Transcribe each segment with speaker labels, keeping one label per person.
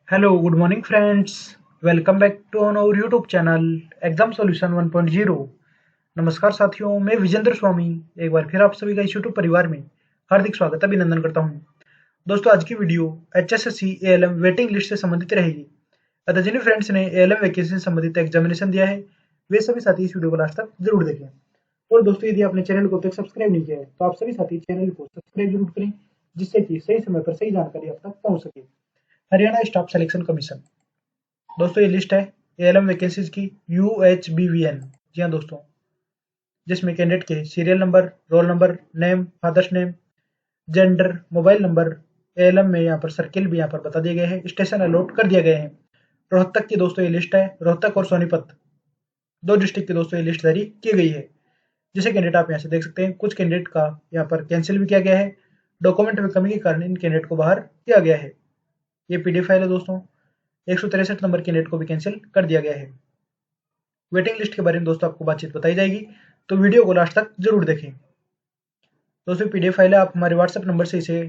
Speaker 1: Hello, good morning friends. Welcome back to on our YouTube channel exam solution 1.0। नमस्कार साथियों, मैं विजेंद्र स्वामी एक बार फिर आप सभी का इस YouTube परिवार में हार्दिक स्वागत अभिनंदन करता हूं। दोस्तों, आज की video HSSC ALM waiting list से संबंधित रहेगी। अतः जिन फ्रेंड्स ने ALM वैकेंसी से संबंधित एग्जामिनेशन दिया है वे सभी साथी इस वीडियो को लास्ट तक जरूर देखें। और दोस्तों, यदि आपने चैनल को अब तक सब्सक्राइब नहीं किया है तो आप सभी साथी चैनल को सब्सक्राइब जरूर करें, जिससे कि सही समय पर सही जानकारी आप तक पहुंच सके। हरियाणा स्टाफ सिलेक्शन कमीशन, दोस्तों ये लिस्ट है एएलएम वैकेंसीज की UHBVN। जी हाँ दोस्तों, जिसमें कैंडिडेट के serial number, roll number, name, father's name, gender, mobile number, ALM में यहाँ पर सर्किल भी यहाँ पर बता दिए गए हैं, स्टेशन अलॉट कर दिए गए हैं। रोहतक की दोस्तों ये लिस्ट है, रोहतक और सोनीपत दो डिस्ट्रिक्ट की दोस्तों ये लिस्ट जारी की गई है, जिसे कैंडिडेट आप यहाँ से देख सकते हैं। कुछ कैंडिडेट का यहाँ पर कैंसिल भी किया गया है, डॉक्यूमेंट में कमी के कारण इन कैंडिडेट को बाहर किया गया है। ये पीडीएफ फाइल है दोस्तों। 163 नंबर कैंडिडेट को भी कैंसिल कर दिया गया है। वेटिंग लिस्ट के बारे में दोस्तों आपको बातचीत बताई जाएगी, तो वीडियो को लास्ट तक जरूर देखें। दोस्तों पीडीएफ फाइल है, आप हमारे व्हाट्सएप नंबर से इसे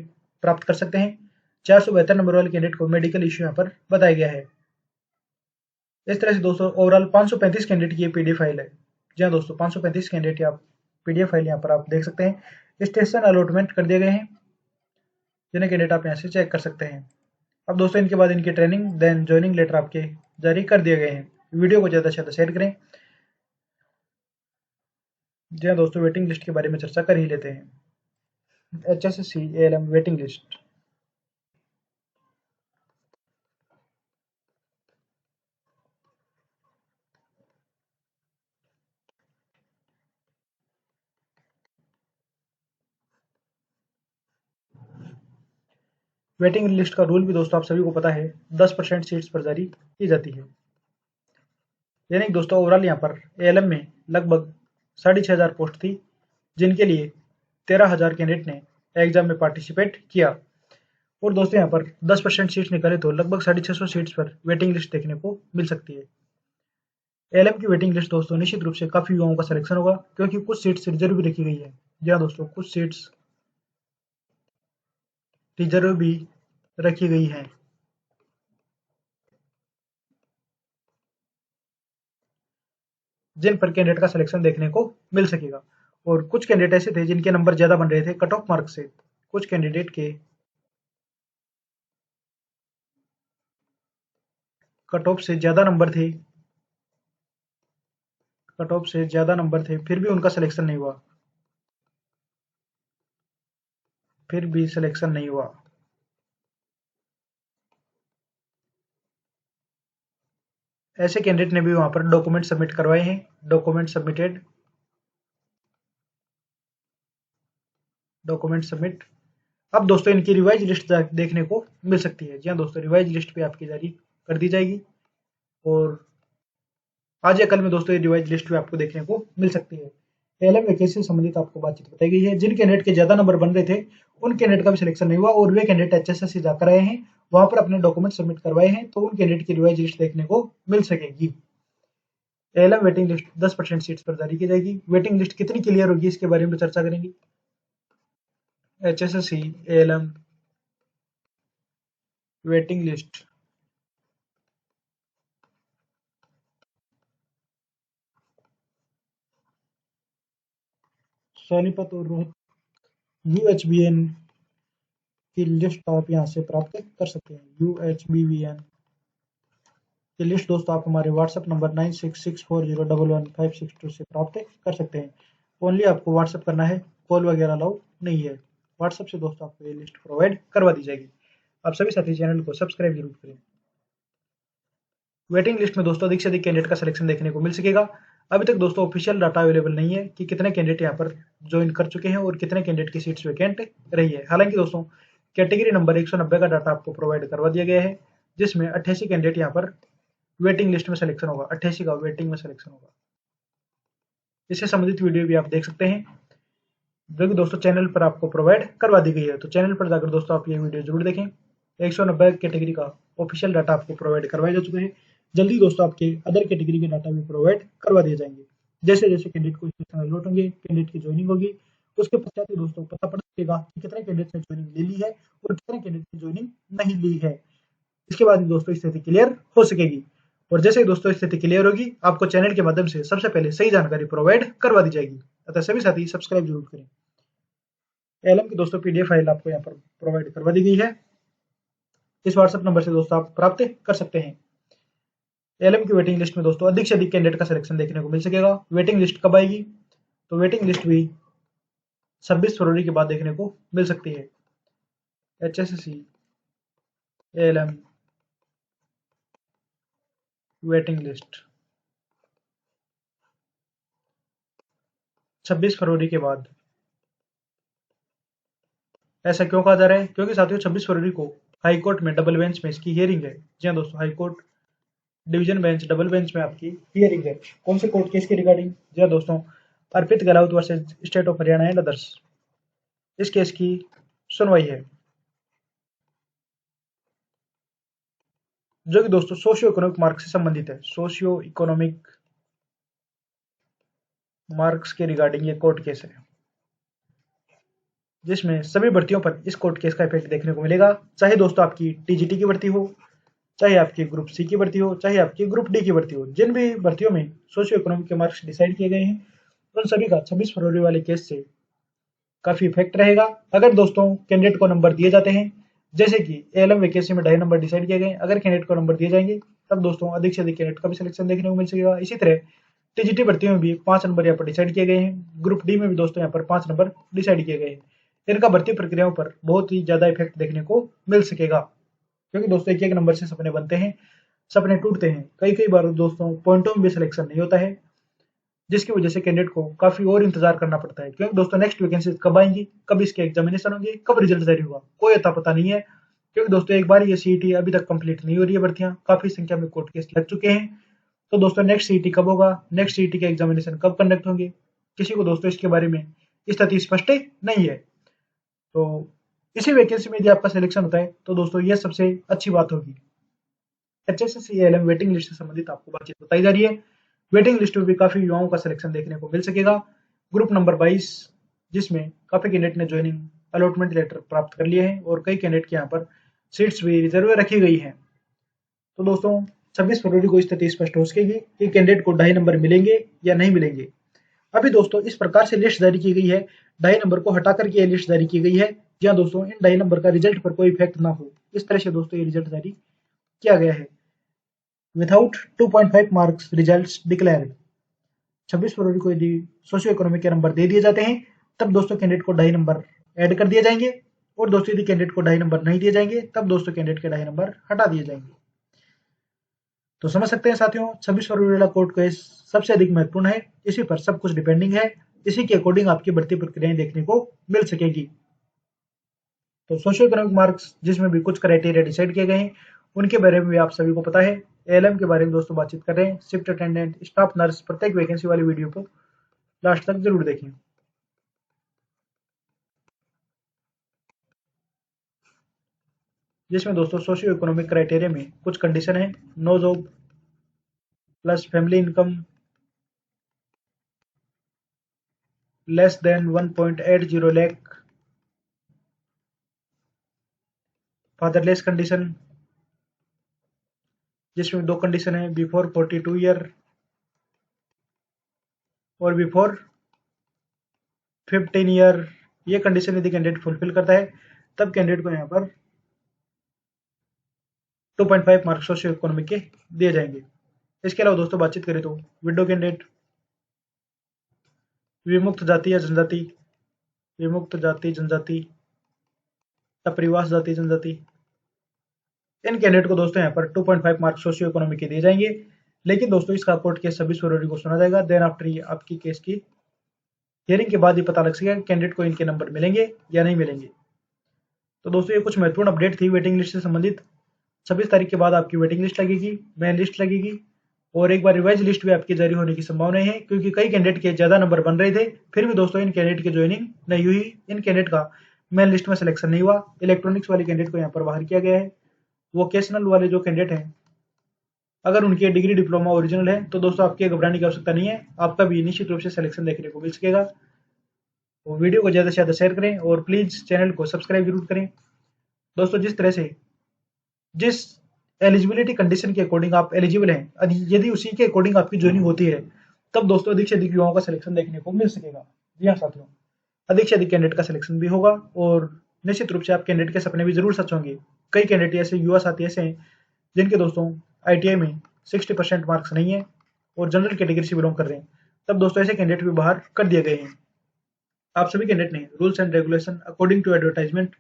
Speaker 1: प्राप्त कर सकते हैं। 472 नंबर वाले कैंडिडेट को मेडिकल इश्यू यहाँ पर बताया गया है। इस तरह से दोस्तों ओवरऑल 535 कैंडिडेट की ये पीडीएफ फाइल है। जी हाँ दोस्तों, 535 कैंडिडेट आप पीडीएफ फाइल यहाँ पर आप देख सकते हैं। स्टेशन अलॉटमेंट कर दिए गए हैं, जिन्हें कैंडिडेट आप यहाँ से चेक कर सकते हैं। अब दोस्तों इनके बाद इनकी ट्रेनिंग देन ज्वाइनिंग लेटर आपके जारी कर दिए गए हैं। वीडियो को ज़्यादा से ज़्यादा शेयर करें। जी हाँ दोस्तों, वेटिंग लिस्ट के बारे में चर्चा कर ही लेते हैं। HSSC ALM waiting list. Waiting list का रूल भी दोस्तों आप सभी को पता है, 10% सीट्स पर जारी की जाती है। यानी कि दोस्तों ओवरऑल यहाँ पर ALM में लगभग 6,500 पोस्ट थी, जिनके लिए 13,000 कैंडिडेट ने एग्जाम में पार्टिसिपेट किया। और दोस्तों यहाँ पर 10% सीट्स निकाले तो लगभग 650 सीट्स पर वेटिंग लिस्ट देखने को मिल सकती है। ALM की वेटिंग लिस्ट दोस्तों निश्चित रूप से काफी युवाओं का सिलेक्शन होगा, क्योंकि कुछ सीट्स रिजर्व भी रखी गई है। जी हाँ दोस्तों, कुछ सीट्स रिजर्व भी रखी गई हैं, जिन पर कैंडिडेट का सिलेक्शन देखने को मिल सकेगा। और कुछ कैंडिडेट ऐसे थे जिनके नंबर ज्यादा बन रहे थे कट ऑफ मार्क से। कुछ कैंडिडेट के कट ऑफ से ज्यादा नंबर थे, कट ऑफ से ज्यादा नंबर थे, फिर भी उनका सिलेक्शन नहीं हुआ, फिर भी सिलेक्शन नहीं हुआ। ऐसे कैंडिडेट ने भी वहां पर डॉक्यूमेंट सबमिट करवाए हैं। Document submitted, document submit. अब दोस्तों इनकी रिवाइज लिस्ट देखने को मिल सकती है। जी हाँ दोस्तों, रिवाइज लिस्ट भी आपकी जारी कर दी जाएगी, और आज या कल में दोस्तों ये रिवाइज लिस्ट भी आपको देखने को मिल सकती है। एएलएम वैकेंसी से संबंधित आपको बातचीत बताई गई है। जिन कैंडिडेट के ज्यादा नंबर बन रहे थे उन कैंडिडेट का भी सिलेक्शन नहीं हुआ, और वे कैंडिडेट HSSC जाकर आए हैं, वहां पर अपने डॉक्यूमेंट सबमिट करवाए हैं, तो उन कैंडिडेट की रिवाइज लिस्ट देखने को मिल सकेगी। एएलएम वेटिंग लिस्ट 10% सीट्स पर जारी की जाएगी। वेटिंग लिस्ट कितनी क्लियर होगी इसके बारे में चर्चा करेंगे। HSSC ALM waiting list. Sonipat और UHBN की लिस्ट आप यहाँ से प्राप्त कर सकते हैं। UHBVN की लिस्ट दोस्तों आप हमारे व्हाट्सएप नंबर 9664011562 से प्राप्त कर सकते हैं। ओनली आपको व्हाट्सएप करना है, कॉल वगैरह अलाउ नहीं है। व्हाट्सएप से दोस्तों आपको ये लिस्ट प्रोवाइड करवा दी जाएगी। आप सभी साथी चैनल को सब्सक्राइब जरूर करें। वेटिंग लिस्ट में दोस्तों अधिक से अधिक कैंडिडेट का सिलेक्शन देखने को मिल सकेगा। अभी तक दोस्तों ऑफिशियल डाटा अवेलेबल नहीं है कि कितने कैंडिडेट यहाँ पर ज्वाइन कर चुके हैं और कितने कैंडिडेट की सीट्स वैकेंट रही है। हालांकि दोस्तों कैटेगरी नंबर 190 का डाटा आपको प्रोवाइड करवा दिया गया है, जिसमें 88 कैंडिडेट यहाँ पर वेटिंग लिस्ट में सिलेक्शन होगा। 88 का वेटिंग में सिलेक्शन होगा। इससे संबंधित वीडियो भी आप देख सकते हैं, जो कि दोस्तों चैनल पर आपको प्रोवाइड करवा दी गई है। तो चैनल पर जाकर दोस्तों आप ये वीडियो जरूर देखें। 190 कैटेगरी का ऑफिशियल डाटा आपको प्रोवाइड करवाए जा चुके हैं। जल्दी दोस्तों आपके अदर कैटेगरी के डाटा भी प्रोवाइड करवा दिए जाएंगे। जैसे जैसे कैंडिडेट को स्टेशन अलॉट होंगे, कैंडिडेट की ज्वाइनिंग होगी, उसके पश्चात ही दोस्तों पता पड़ सकेगा कि कितने कैंडिडेट ने ज्वाइनिंग ले ली है और कितने कैंडिडेट ने ज्वाइनिंग नहीं ली है। इसके बाद दोस्तों स्थिति क्लियर हो सकेगी। और जैसे ही दोस्तों स्थिति क्लियर होगी, आपको चैनल के माध्यम से सबसे पहले सही जानकारी प्रोवाइड करवा दी जाएगी। अतः सभी साथी सब्सक्राइब जरूर करें। एलएम की दोस्तों पीडीएफ फाइल आपको यहाँ पर प्रोवाइड करवा दी गई है। इस व्हाट्सएप नंबर से दोस्तों आप प्राप्त कर सकते हैं। एलएम की वेटिंग लिस्ट में दोस्तों अधिक से अधिक कैंडिडेट का सिलेक्शन देखने को मिल सकेगा। वेटिंग लिस्ट कब आएगी? तो वेटिंग लिस्ट भी 26 फरवरी के बाद देखने को मिल सकती है। HSC ALM वेटिंग लिस्ट 26 फरवरी के बाद। ऐसा क्यों कहा जा रहा है? क्योंकि साथियों 26 फरवरी को हाई कोर्ट में डबल बेंच में इसकी हियरिंग है। जी हाँ दोस्तों, high court division bench double bench में आपकी हियरिंग है। कौन से कोर्ट केस की रिगार्डिंग? जी हाँ दोस्तों, Arpit Gehlot versus state of Haryana and others, इस केस की सुनवाई है, जो कि दोस्तों सोशियो इकोनॉमिक मार्क्स से संबंधित है। सोशियो इकोनॉमिक मार्क्स के रिगार्डिंग ये कोर्ट केस है, जिसमें सभी भर्तियों पर इस कोर्ट केस का इफेक्ट देखने को मिलेगा। चाहे दोस्तों आपकी टीजीटी की भर्ती हो, चाहे आपकी ग्रुप सी की भर्ती हो, चाहे आपकी ग्रुप डी की भर्ती हो, जिन भी भर्तियों में सोशियो इकोनॉमिक के मार्क्स डिसाइड किए गए हैं, उन सभी का 26 फरवरी वाले केस से काफी इफेक्ट रहेगा। अगर दोस्तों कैंडिडेट को नंबर दिए जाते हैं, जैसे कि एलएम वैकेंसी में 2.5 नंबर डिसाइड किए गए, अगर कैंडिडेट को नंबर दिए जाएंगे, तब दोस्तों अधिक से अधिक कैंडिडेट का भी सिलेक्शन देखने को मिल सकेगा। इसी तरह टीजीटी भर्ती में भी 5 नंबर यहाँ पर डिसाइड किए गए हैं। ग्रुप डी में भी दोस्तों यहाँ पर 5 नंबर डिसाइड किए गए हैं। इनका भर्ती प्रक्रियाओं पर बहुत ही ज्यादा इफेक्ट देखने को मिल सकेगा, क्योंकि दोस्तों एक एक नंबर से सपने बनते हैं, सपने टूटते हैं। कई कई बार दोस्तों पॉइंटों में भी सिलेक्शन नहीं होता है, जिसकी वजह से कैंडिडेट को काफी और इंतजार करना पड़ता है। क्योंकि दोस्तों नेक्स्ट वैकेंसी कब आएंगी, कब इसके एग्जामिनेशन होंगे, कब रिजल्ट जारी होगा, कोई अता पता नहीं है। क्योंकि दोस्तों एक बार ये सीईटी अभी तक कंप्लीट नहीं हो रही है, भर्तियां काफी संख्या में कोर्ट केस लग चुके हैं। तो दोस्तों नेक्स्ट सीईटी कब होगा, नेक्स्ट सीईटी के एग्जामिनेशन कब कंडक्ट होंगे, किसी को दोस्तों इसके बारे में स्थिति स्पष्ट नहीं है। तो इसी वैकेंसी में यदि आपका सिलेक्शन होता है, तो दोस्तों यह सबसे अच्छी बात होगी। HSC ALM वेटिंग लिस्ट से संबंधित आपको बातचीत बताई जा रही है। वेटिंग लिस्ट में भी काफी युवाओं का सिलेक्शन देखने को मिल सकेगा। ग्रुप नंबर 22, जिसमें काफी कैंडिडेट ने ज्वाइनिंग अलॉटमेंट लेटर प्राप्त कर लिए हैं और कई कैंडिडेट के यहाँ पर सीट्स भी रिजर्व रखी गई हैं। तो दोस्तों 26 फरवरी को स्थिति स्पष्ट हो सकेगी कि कैंडिडेट को 2.5 नंबर मिलेंगे या नहीं मिलेंगे। अभी दोस्तों इस प्रकार से लिस्ट जारी की गई है, 2.5 नंबर को हटा करके ये लिस्ट जारी की गई है, जहाँ दोस्तों इन 2.5 नंबर का रिजल्ट पर कोई इफेक्ट ना हो। इस तरह से दोस्तों ये रिजल्ट जारी किया गया है। Without 2.5 marks results declared. 26 फरवरी को यदि सोशियो इकोनॉमिक के नंबर दे दिए जाते हैं, तब दोस्तों कैंडिडेट को 2.5 नंबर ऐड कर दिए जाएंगे। और दोस्तों यदि कैंडिडेट को 2.5 नंबर नहीं दिए जाएंगे, तब दोस्तों कैंडिडेट के 2.5 नंबर हटा दिए जाएंगे। तो समझ सकते हैं साथियों, 26 फरवरी वाला कोर्ट केस सबसे अधिक महत्वपूर्ण है। इसी पर सब कुछ डिपेंडिंग है, इसी के अकॉर्डिंग आपकी भर्ती प्रक्रियाएं देखने को मिल सकेगी। तो सोशियो इकोनॉमिक मार्क्स जिसमें भी कुछ क्राइटेरिया डिसाइड किए गए हैं, उनके बारे में भी आप सभी को पता है। एलएम के बारे में दोस्तों बातचीत कर रहे हैं, शिफ्ट अटेंडेंट, स्टाफ नर्स, प्रत्येक वैकेंसी वाली वीडियो को लास्ट तक जरूर देखें। जिसमें दोस्तों सोशियो इकोनॉमिक क्राइटेरिया में कुछ कंडीशन है। No job plus family income less than 1.80 lakh, fatherless condition, जिसमें 2 कंडीशन है, बिफोर 42 ईयर और बिफोर 15 ईयर। ये कंडीशन यदि कैंडिडेट फुलफिल करता है, तब कैंडिडेट को यहाँ पर 2.5 मार्क्स सोशियो इकोनॉमिक के दिए जाएंगे। इसके अलावा दोस्तों बातचीत करें तो विडो कैंडिडेट, विमुक्त जाति या जनजाति, विमुक्त जाति जनजाति, अप्रवास जाति जनजाति, इन कैंडिडेट को दोस्तों यहाँ पर 2.5 मार्क्स सोशियो इकोनॉमिक के दिए जाएंगे। लेकिन दोस्तों इसका कोर्ट केस 26 फरवरी को सुना जाएगा। देन आफ्टर ये आपकी केस की हियरिंग के बाद ही पता लग सकेगा कैंडिडेट को इनके नंबर मिलेंगे या नहीं मिलेंगे। तो दोस्तों ये कुछ महत्वपूर्ण अपडेट थी वेटिंग लिस्ट से संबंधित। 26 तारीख के बाद आपकी वेटिंग लिस्ट लगेगी, मेन लिस्ट लगेगी, और एक बार रिवाइज लिस्ट भी आपकी जारी होने की संभावना है, क्योंकि कई कैंडिडेट के ज्यादा नंबर बन रहे थे, फिर भी दोस्तों इन कैंडिडेट की ज्वाइनिंग नहीं हुई, इन कैंडिडेट का मेन लिस्ट में सिलेक्शन नहीं हुआ। इलेक्ट्रॉनिक्स वाले कैंडिडेट को यहाँ पर बाहर किया गया है। वोकेशनल वाले जो कैंडिडेट हैं, अगर उनकी डिग्री डिप्लोमा ओरिजिनल है, तो दोस्तों आपकी घबराने की आवश्यकता नहीं है, आपका भी निश्चित रूप से सिलेक्शन देखने को मिल सकेगा। तो वीडियो को ज्यादा से ज्यादा शेयर करें और प्लीज चैनल को सब्सक्राइब जरूर करें। दोस्तों जिस तरह से जिस एलिजिबिलिटी कंडीशन के अकॉर्डिंग आप एलिजिबल हैं, यदि उसी के अकॉर्डिंग आपकी ज्वाइनिंग होती है, तब दोस्तों अधिक से अधिक युवाओं का सिलेक्शन देखने को मिल सकेगा। जी हाँ साथियों, अधिक से अधिक कैंडिडेट का सिलेक्शन भी होगा और निश्चित रूप से आप कैंडिडेट के सपने भी जरूर सच होंगे। कई कैंडिडेट ऐसे युवा साथी ऐसे हैं जिनके दोस्तों ITI में 60% मार्क्स नहीं है और जनरल कैटेगरी से बिलोंग कर रहे हैं, तब दोस्तों ऐसे कैंडिडेट भी बाहर कर दिए गए हैं। आप सभी कैंडिडेट ने rules and regulation according to advertisement,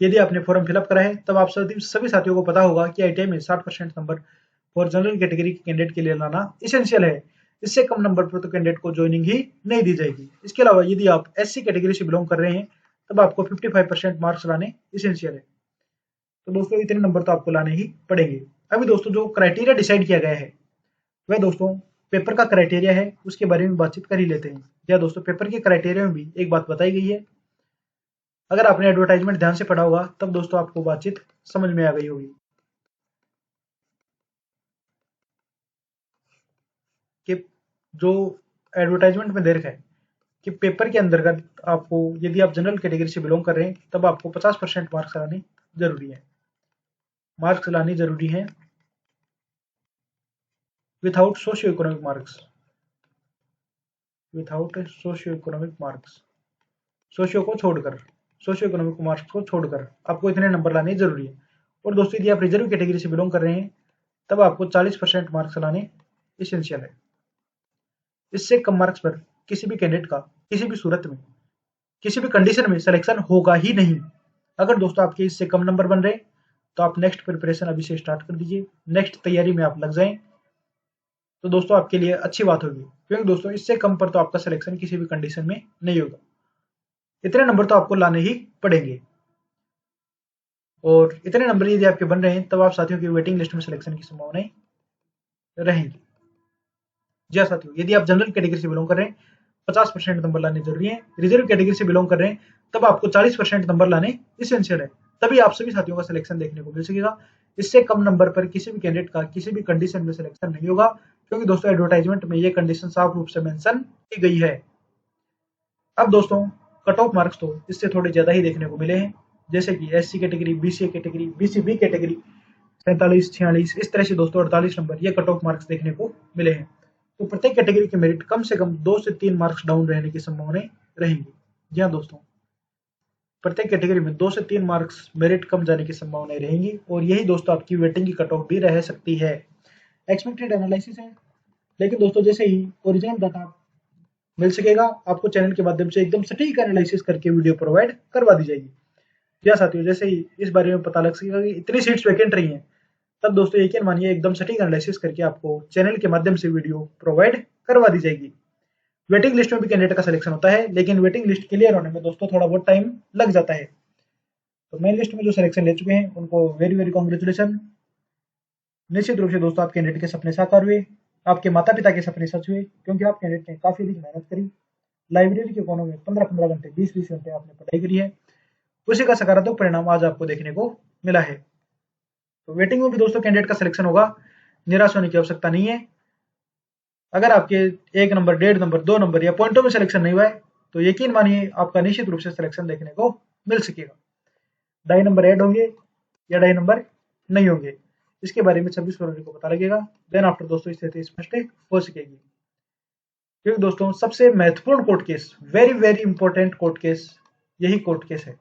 Speaker 1: यदि आपने फॉर्म फिलअप करा है, तब आप सभी साथियों को पता होगा कि ITI में 60% नंबर और जनरल कैटेगरी के कैंडिडेट के लिए लाना इसेंशियल है। इससे कम नंबर पर तो कैंडिडेट को ज्वाइनिंग ही नहीं दी जाएगी। इसके अलावा यदि आप SC कैटेगरी से बिलोंग कर रहे हैं, तब आपको 55% मार्क्स लाने इसेंशियल है। तो दोस्तों इतने नंबर तो आपको लाने ही पड़ेंगे। अभी दोस्तों जो क्राइटेरिया डिसाइड किया गया है, वह दोस्तों पेपर का क्राइटेरिया है, उसके बारे में बातचीत कर ही लेते हैं। या दोस्तों पेपर के क्राइटेरिया में भी एक बात बताई गई है, अगर आपने एडवर्टाइजमेंट ध्यान से पढ़ा होगा तब दोस्तों आपको बातचीत समझ में आ गई होगी कि जो एडवर्टाइजमेंट में दे रखा है कि पेपर के अंतर्गत आपको, यदि आप जनरल कैटेगरी से बिलोंग कर रहे हैं, तब आपको 50% मार्क्स लाने जरूरी है। मार्क्स लाने जरूरी है without socio economic marks, without socio economic marks, socio को छोड़कर, सोशियो इकोनॉमिक मार्क्स को छोड़कर आपको इतने नंबर लाने जरूरी है। और दोस्तों यदि आप रिजर्व कैटेगरी से बिलोंग कर रहे हैं, तब आपको 40% मार्क्स लाने इसेंशियल है। इससे कम मार्क्स पर किसी भी कैंडिडेट का किसी भी सूरत में, किसी भी कंडीशन में सिलेक्शन होगा ही नहीं। अगर दोस्तों आपके इससे कम नंबर बन रहे, तो आप नेक्स्ट प्रिपरेशन अभी से स्टार्ट कर दीजिए, नेक्स्ट तैयारी में आप लग जाएं, तो दोस्तों आपके लिए अच्छी बात होगी। क्योंकि दोस्तों इससे कम पर तो आपका सिलेक्शन किसी भी कंडीशन में नहीं होगा, इतने नंबर तो आपको लाने ही पड़ेंगे। और इतने नंबर यदि आपके बन रहे हैं, तब आप साथियों की वेटिंग लिस्ट में सिलेक्शन की संभावनाएं रहेंगी। जी हाँ साथियों, यदि आप जनरल कैटेगरी से बिलोंग कर रहे हैं, 50% नंबर लाने जरूरी है। रिजर्व कैटेगरी से बिलोंग कर रहे हैं, तब आपको 40% नंबर लाने इसेंशियल है। तभी आप सभी साथियों का सिलेक्शन देखने को मिल सकेगा। इससे कम नंबर पर किसी भी कैंडिडेट का किसी भी कंडीशन में सिलेक्शन नहीं होगा, क्योंकि दोस्तों एडवर्टाइजमेंट में ये कंडीशन साफ रूप से मेंशन की गई है। अब दोस्तों कट ऑफ मार्क्स तो इससे थोड़े ज्यादा ही देखने को मिले हैं, जैसे कि SC category, BCA category, BCB category 47, 46, इस तरह से दोस्तों 48 नंबर ये कट ऑफ मार्क्स देखने को मिले हैं। तो प्रत्येक कैटेगरी के मेरिट कम से कम 2 से 3 मार्क्स डाउन रहने की संभावनाएं रहेंगी। जी हाँ दोस्तों, प्रत्येक कैटेगरी में 2 से 3 मार्क्स मेरिट कम जाने की संभावनाएं रहेंगी और यही दोस्तों आपकी वेटिंग की कट ऑफ भी रह सकती है। एक्सपेक्टेड एनालिसिस है, लेकिन दोस्तों जैसे ही ओरिजिनल डाटा मिल सकेगा, आपको चैनल के माध्यम से एकदम सटीक एनालिसिस करके वीडियो प्रोवाइड करवा दी जाएगी। या साथियों, जैसे ही इस बारे में पता लग सकेगा कि इतनी सीट्स वैकेंट रही हैं, तब दोस्तों यकीन मानिए एकदम सटीक एनालिसिस करके आपको चैनल के माध्यम से वीडियो प्रोवाइड करवा दी जाएगी। वेटिंग लिस्ट में भी कैंडिडेट का सिलेक्शन होता है, लेकिन वेटिंग लिस्ट क्लियर होने में दोस्तों थोड़ा बहुत टाइम लग जाता है। तो मेन लिस्ट में जो सिलेक्शन ले चुके हैं उनको वेरी वेरी कॉन्ग्रेचुलेशन। निश्चित रूप से दोस्तों आप कैंडिडेट के सपने साकार हुए, आपके माता पिता के सपने सच हुए, क्योंकि आप कैंडिडेट ने काफी अधिक मेहनत करी। लाइब्रेरी के कोनों में 15-15 घंटे, 20-20 घंटे आपने पढ़ाई करी है, उसी का सकारात्मक परिणाम आज आपको देखने को मिला है। तो वेटिंग में भी दोस्तों कैंडिडेट का सिलेक्शन होगा, निराश होने की आवश्यकता नहीं है। अगर आपके 1 नंबर, 1.5 नंबर, 2 नंबर या पॉइंटों में सिलेक्शन नहीं हुआ है, तो यकीन मानिए आपका निश्चित रूप से सिलेक्शन देखने को मिल सकेगा। 2.5 नंबर ऐड होंगे या 2.5 नंबर नहीं होंगे, इसके बारे में 26 फरवरी को पता लगेगा। देन आफ्टर दोस्तों स्थिति स्पष्ट हो सकेगी। क्योंकि दोस्तों सबसे महत्वपूर्ण court case, very very important court case, यही कोर्ट केस है।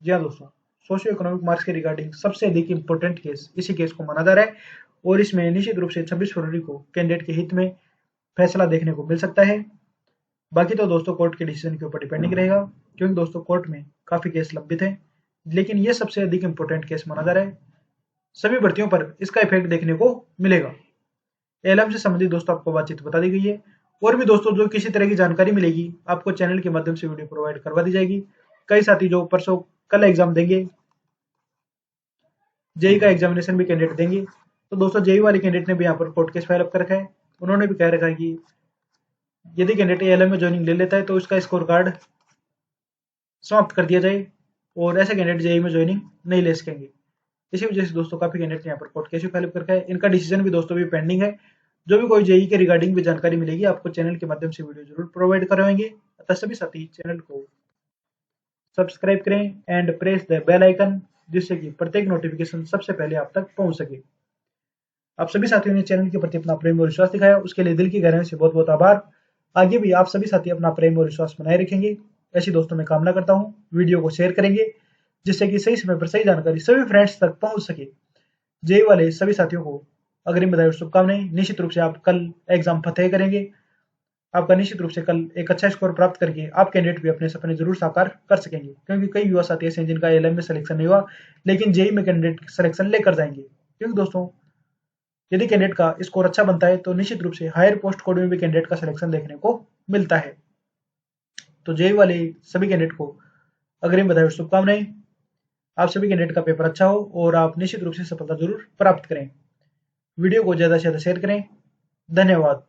Speaker 1: जी हाँ दोस्तों, सोशियो इकोनॉमिक मार्क्स के रिगार्डिंग सबसे अधिक इंपॉर्टेंट केस इसी केस को माना जा रहा है और इसमें निश्चित रूप से 26 फरवरी को कैंडिडेट के हित में फैसला देखने को मिल सकता है। बाकी तो दोस्तों कोर्ट के डिसीजन के ऊपर डिपेंडिंग रहेगा, क्योंकि दोस्तों कोर्ट में काफी केस लंबित हैं, लेकिन ये सबसे अधिक इंपॉर्टेंट केस माना जा रहा है। सभी भर्तियों पर इसका इफेक्ट देखने को मिलेगा। ALM से संबंधित दोस्तों आपको बातचीत बता दी गई है, और भी दोस्तों जो किसी तरह की जानकारी मिलेगी आपको चैनल के माध्यम से वीडियो प्रोवाइड करवा दी जाएगी। कई साथी जो परसों कल एग्जाम देंगे, जेई का एग्जामिनेशन भी कैंडिडेट देंगे, तो दोस्तों जेई वाले कैंडिडेट ने भी यहाँ पर कोर्ट केस फाइल अप कर रखा है। उन्होंने भी कह रखा है कि यदि कैंडिडेट ALM में ज्वाइनिंग ले लेता है तो उसका स्कोर कार्ड समाप्त कर दिया जाए और ऐसे कैंडिडेट जेई में ज्वाइनिंग नहीं ले सकेंगे। इसी वजह से दोस्तों काफी कैंडिडेट ने यहाँ पर कोर्ट केस फाइल अप कर रखा है। इनका डिसीजन भी दोस्तों भी पेंडिंग है। जो भी कोई जेई के रिगार्डिंग भी जानकारी मिलेगी आपको चैनल के माध्यम से वीडियो जरूर प्रोवाइड करवाएंगे। अतः सभी साथी चैनल को सब्सक्राइब करें and press the bell icon जिससे कि प्रत्येक नोटिफिकेशन सबसे पहले आप तक पहुंच सके। आप सभी साथियों ने चैनल के प्रति अपना प्रेम और विश्वास दिखाया, उसके लिए दिल की गहराई से बहुत बहुत आभार। आगे भी आप सभी साथी अपना प्रेम और विश्वास बनाए रखेंगे, ऐसी दोस्तों मैं कामना करता हूँ। वीडियो को शेयर करेंगे जिससे कि सही समय पर सही जानकारी सभी फ्रेंड्स तक पहुंच सके। जेई वाले सभी साथियों को अग्रिम बधाई और शुभकामनाएं। निश्चित रूप से आप कल एग्जाम फतेह करेंगे। आपका निश्चित रूप से कल एक अच्छा स्कोर प्राप्त करके आप कैंडिडेट भी अपने सपने जरूर साकार कर सकेंगे, क्योंकि कई युवा साथी ऐसे हैं जिनका एलएम में सिलेक्शन नहीं हुआ लेकिन जेई में कैंडिडेट सिलेक्शन लेकर जाएंगे। क्योंकि दोस्तों, यदि कैंडिडेट का स्कोर अच्छा बनता है तो निश्चित रूप से हायर पोस्ट कोड में भी कैंडिडेट का सिलेक्शन देखने को मिलता है। तो जेई वाले सभी कैंडिडेट को अग्रिम बधाई और शुभकामनाएं। आप सभी कैंडिडेट का पेपर अच्छा हो और आप निश्चित रूप से सफलता जरूर प्राप्त करें। वीडियो को ज्यादा से ज्यादा शेयर करें। धन्यवाद।